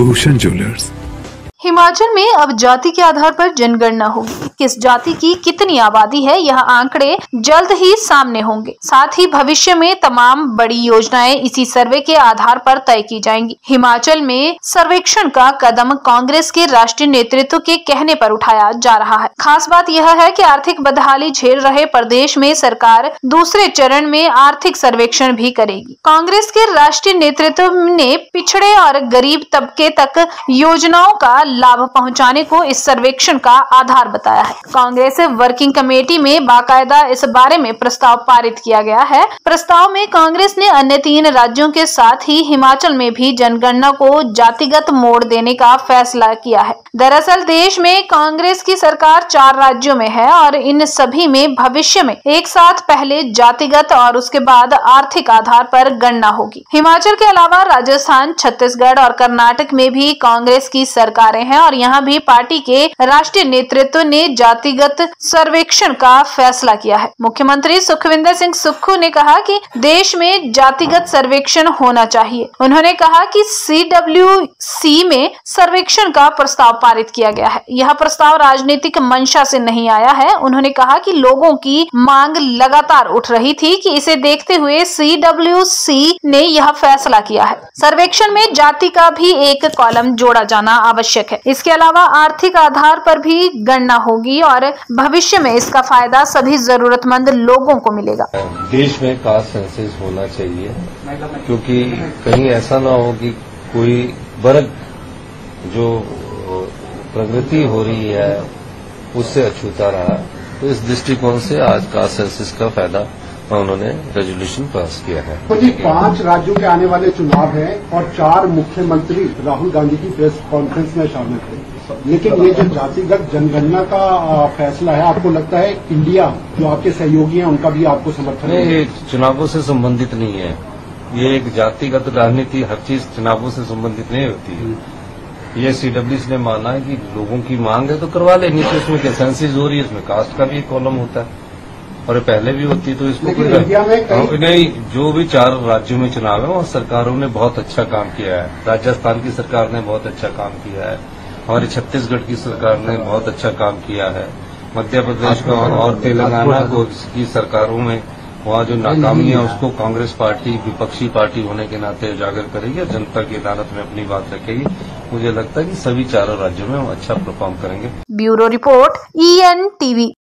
Bhushan jewellers. Himachal में अब जाति के आधार पर जनगणना होगी। किस जाति की कितनी आबादी है, यह आंकड़े जल्द ही सामने होंगे। साथ ही भविष्य में तमाम बड़ी योजनाएं इसी सर्वे के आधार पर तय की जाएंगी। हिमाचल में सर्वेक्षण का कदम कांग्रेस के राष्ट्रीय नेतृत्व के कहने पर उठाया जा रहा है। खास बात यह है कि आर्थिक बदहाली झेल रहे प्रदेश में सरकार दूसरे चरण में आर्थिक सर्वेक्षण भी करेगी। कांग्रेस के राष्ट्रीय नेतृत्व ने पिछड़े और गरीब तबके तक योजनाओं का लाभ पहुंचाने को इस सर्वेक्षण का आधार बताया है। कांग्रेस वर्किंग कमेटी में बाकायदा इस बारे में प्रस्ताव पारित किया गया है। प्रस्ताव में कांग्रेस ने अन्य 3 राज्यों के साथ ही हिमाचल में भी जनगणना को जातिगत मोड़ देने का फैसला किया है। दरअसल देश में कांग्रेस की सरकार 4 राज्यों में है और इन सभी में भविष्य में एक साथ पहले जातिगत और उसके बाद आर्थिक आधार पर गणना होगी। हिमाचल के अलावा राजस्थान, छत्तीसगढ़ और कर्नाटक में भी कांग्रेस की सरकारें हैं और यहाँ भी पार्टी के राष्ट्रीय नेतृत्व ने जातिगत सर्वेक्षण का फैसला किया है। मुख्यमंत्री सुखविंदर सिंह सुक्खू ने कहा कि देश में जातिगत सर्वेक्षण होना चाहिए। उन्होंने कहा कि CWC में सर्वेक्षण का प्रस्ताव पारित किया गया है। यह प्रस्ताव राजनीतिक मंशा से नहीं आया है। उन्होंने कहा कि लोगों की मांग लगातार उठ रही थी कि इसे देखते हुए CWC ने यह फैसला किया है। सर्वेक्षण में जाति का भी एक कॉलम जोड़ा जाना आवश्यक है। इसके अलावा आर्थिक आधार पर भी गणना होगी और भविष्य में इसका फायदा सभी जरूरतमंद लोगों को मिलेगा। देश में कास्ट सेंसस होना चाहिए, क्योंकि कहीं ऐसा ना हो कि कोई वर्ग जो प्रगति हो रही है उससे अछूता रहा। तो इस दृष्टिकोण से आज कास्ट सेंसस का फायदा उन्होंने रेजोल्यूशन पास किया है। तो जी 5 राज्यों के आने वाले चुनाव हैं और 4 मुख्यमंत्री राहुल गांधी की प्रेस कॉन्फ्रेंस में शामिल थे, लेकिन ये जो जातिगत जनगणना का फैसला है, आपको लगता है इंडिया जो आपके सहयोगी हैं उनका भी आपको समर्थन है? ये चुनावों से संबंधित नहीं है। ये एक जातिगत राजनीति, हर चीज चुनावों से संबंधित नहीं होती है। ये CWC ने माना है कि लोगों की मांग है तो करवा ले, नीचे उसमें क्या सेंसस हो रही है, इसमें कास्ट का भी एक कॉलम होता है और पहले भी होती, तो इसको नहीं। जो भी 4 राज्यों में चुनाव है वहाँ सरकारों ने बहुत अच्छा काम किया है। राजस्थान की सरकार ने बहुत अच्छा काम किया है, हमारी छत्तीसगढ़ की सरकार ने बहुत अच्छा काम किया है, मध्य प्रदेश का और तेलंगाना की सरकारों में वहाँ जो नाकामियां उसको कांग्रेस पार्टी विपक्षी पार्टी होने के नाते उजागर करेगी और जनता की अदालत में अपनी बात रखेगी। मुझे लगता है कि सभी 4 राज्यों में हम अच्छा परफॉर्म करेंगे। Bureau report ENTV।